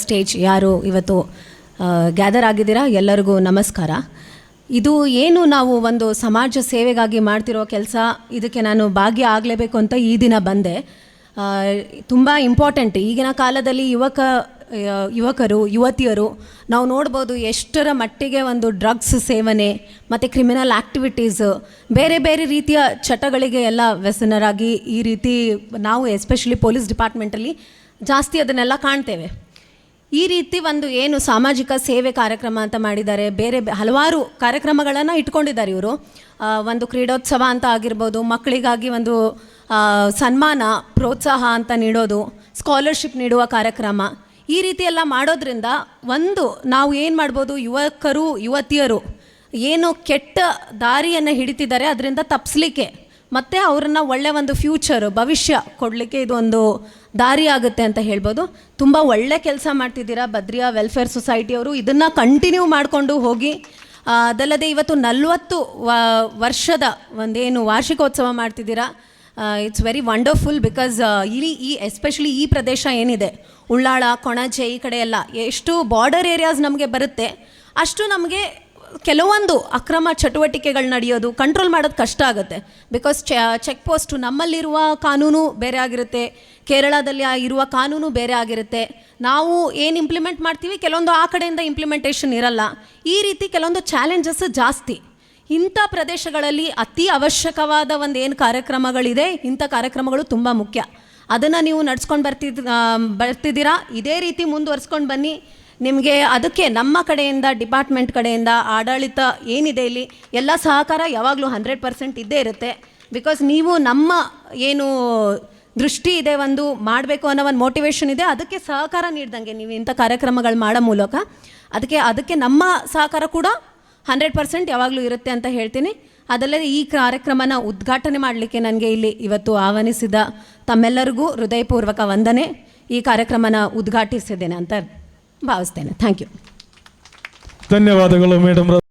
Stage ಯಾರು ಇವತ್ತು gather ಆಗಿದ್ದೀರಾ ಎಲ್ಲರಿಗೂ ನಮಸ್ಕಾರ. ಇದು ಏನು ನಾವು ಒಂದು ಸಮಾಜ ಸೇವೆಗಾಗಿ ಮಾಡ್ತಿರೋ ಕೆಲಸ, ಇದಕ್ಕೆ ನಾನು ಭಾಗ್ಯ ಆಗಲೇಬೇಕು ಅಂತ ಈ ದಿನ ಬಂದೆ. ತುಂಬ ಇಂಪಾರ್ಟೆಂಟ್. ಈಗಿನ ಕಾಲದಲ್ಲಿ ಯುವಕರು ಯುವತಿಯರು ನಾವು ನೋಡ್ಬೋದು ಎಷ್ಟರ ಮಟ್ಟಿಗೆ ಒಂದು ಡ್ರಗ್ಸ್ ಸೇವನೆ ಮತ್ತು ಕ್ರಿಮಿನಲ್ ಆ್ಯಕ್ಟಿವಿಟೀಸ್, ಬೇರೆ ಬೇರೆ ರೀತಿಯ ಚಟಗಳಿಗೆ ಎಲ್ಲ ವ್ಯಸನರಾಗಿ ಈ ರೀತಿ ನಾವು ಎಸ್ಪೆಷಲಿ ಪೊಲೀಸ್ ಡಿಪಾರ್ಟ್ಮೆಂಟಲ್ಲಿ ಜಾಸ್ತಿ ಅದನ್ನೆಲ್ಲ ಕಾಣ್ತೇವೆ. ಈ ರೀತಿ ಒಂದು ಏನು ಸಾಮಾಜಿಕ ಸೇವೆ ಕಾರ್ಯಕ್ರಮ ಅಂತ ಮಾಡಿದ್ದಾರೆ, ಬೇರೆ ಹಲವಾರು ಕಾರ್ಯಕ್ರಮಗಳನ್ನು ಇಟ್ಕೊಂಡಿದ್ದಾರೆ ಇವರು. ಒಂದು ಕ್ರೀಡೋತ್ಸವ ಅಂತ ಆಗಿರ್ಬೋದು, ಮಕ್ಕಳಿಗಾಗಿ ಒಂದು ಸನ್ಮಾನ ಪ್ರೋತ್ಸಾಹ ಅಂತ ನೀಡೋದು, ಸ್ಕಾಲರ್ಶಿಪ್ ನೀಡುವ ಕಾರ್ಯಕ್ರಮ, ಈ ರೀತಿ ಎಲ್ಲ ಮಾಡೋದ್ರಿಂದ ಒಂದು ನಾವು ಏನು ಮಾಡ್ಬೋದು, ಯುವಕರು ಯುವತಿಯರು ಏನು ಕೆಟ್ಟ ದಾರಿಯನ್ನು ಹಿಡಿತಿದ್ದಾರೆ ಅದರಿಂದ ತಪ್ಪಿಸ್ಲಿಕ್ಕೆ ಮತ್ತು ಅವ್ರನ್ನ ಒಳ್ಳೆಯ ಒಂದು ಫ್ಯೂಚರ್ ಭವಿಷ್ಯ ಕೊಡಲಿಕ್ಕೆ ಇದು ಒಂದು ದಾರಿ ಆಗುತ್ತೆ ಅಂತ ಹೇಳ್ಬೋದು. ತುಂಬ ಒಳ್ಳೆ ಕೆಲಸ ಮಾಡ್ತಿದ್ದೀರಾ ಬದ್ರಿಯಾ ವೆಲ್ಫೇರ್ ಸೊಸೈಟಿಯವರು. ಇದನ್ನು ಕಂಟಿನ್ಯೂ ಮಾಡಿಕೊಂಡು ಹೋಗಿ. ಅದಲ್ಲದೆ ಇವತ್ತು 40 ವರ್ಷದ ಒಂದೇನು ವಾರ್ಷಿಕೋತ್ಸವ ಮಾಡ್ತಿದ್ದೀರಾ. It's very wonderful. ಬಿಕಾಸ್ ಈ ಎಸ್ಪೆಷಲಿ ಈ ಪ್ರದೇಶ ಏನಿದೆ, ಉಳ್ಳಾಳ, ಕೊಣಾಜೆ, ಈ ಕಡೆ ಎಲ್ಲ ಎಷ್ಟು ಬಾರ್ಡರ್ ಏರಿಯಾಸ್ ನಮಗೆ ಬರುತ್ತೆ, ಅಷ್ಟು ನಮಗೆ ಕೆಲವೊಂದು ಅಕ್ರಮ ಚಟುವಟಿಕೆಗಳು ನಡೆಯೋದು ಕಂಟ್ರೋಲ್ ಮಾಡೋದು ಕಷ್ಟ ಆಗುತ್ತೆ. ಬಿಕಾಸ್ ಚೆಕ್ ಪೋಸ್ಟು ನಮ್ಮಲ್ಲಿರುವ ಕಾನೂನು ಬೇರೆ ಆಗಿರುತ್ತೆ, ಕೇರಳದಲ್ಲಿ ಇರುವ ಕಾನೂನು ಬೇರೆ ಆಗಿರುತ್ತೆ. ನಾವು ಏನು ಇಂಪ್ಲಿಮೆಂಟ್ ಮಾಡ್ತೀವಿ ಕೆಲವೊಂದು ಆ ಕಡೆಯಿಂದ ಇಂಪ್ಲಿಮೆಂಟೇಷನ್ ಇರಲ್ಲ. ಈ ರೀತಿ ಕೆಲವೊಂದು ಚಾಲೆಂಜಸ್ ಜಾಸ್ತಿ. ಇಂಥ ಪ್ರದೇಶಗಳಲ್ಲಿ ಅತಿ ಅವಶ್ಯಕವಾದ ಒಂದು ಏನು ಕಾರ್ಯಕ್ರಮಗಳಿದೆ, ಇಂಥ ಕಾರ್ಯಕ್ರಮಗಳು ತುಂಬ ಮುಖ್ಯ. ಅದನ್ನು ನೀವು ನಡ್ಸ್ಕೊಂಡು ಬರ್ತಿದ್ದೀರಾ. ಇದೇ ರೀತಿ ಮುಂದುವರ್ಸ್ಕೊಂಡು ಬನ್ನಿ. ನಿಮಗೆ ಅದಕ್ಕೆ ನಮ್ಮ ಕಡೆಯಿಂದ, ಡಿಪಾರ್ಟ್ಮೆಂಟ್ ಕಡೆಯಿಂದ, ಆಡಳಿತ ಏನಿದೆ ಇಲ್ಲಿ ಎಲ್ಲ ಸಹಕಾರ ಯಾವಾಗಲೂ 100% ಇದ್ದೇ ಇರುತ್ತೆ. ಬಿಕಾಸ್ ನೀವು ನಮ್ಮ ಏನು ದೃಷ್ಟಿ ಇದೆ, ಒಂದು ಮಾಡಬೇಕು ಅನ್ನೋ ಒಂದು ಮೋಟಿವೇಶನ್ ಇದೆ, ಅದಕ್ಕೆ ಸಹಕಾರ ನೀಡ್ದಂಗೆ ನೀವು ಇಂಥ ಕಾರ್ಯಕ್ರಮಗಳು ಮಾಡೋ ಮೂಲಕ ಅದಕ್ಕೆ ನಮ್ಮ ಸಹಕಾರ ಕೂಡ 100% ಯಾವಾಗಲೂ ಇರುತ್ತೆ ಅಂತ ಹೇಳ್ತೀನಿ. ಅದಲ್ಲದೆ ಈ ಕಾರ್ಯಕ್ರಮನ ಉದ್ಘಾಟನೆ ಮಾಡಲಿಕ್ಕೆ ನನಗೆ ಇಲ್ಲಿ ಇವತ್ತು ಆಹ್ವಾನಿಸಿದ ತಮ್ಮೆಲ್ಲರಿಗೂ ಹೃದಯಪೂರ್ವಕ ವಂದನೆ. ಈ ಕಾರ್ಯಕ್ರಮನ ಉದ್ಘಾಟಿಸಿದ್ದೇನೆ ಅಂತ ಭಾವಿಸ್ತೇನೆ. Thank you. ಧನ್ಯವಾದಗಳು ಮೇಡಮ್.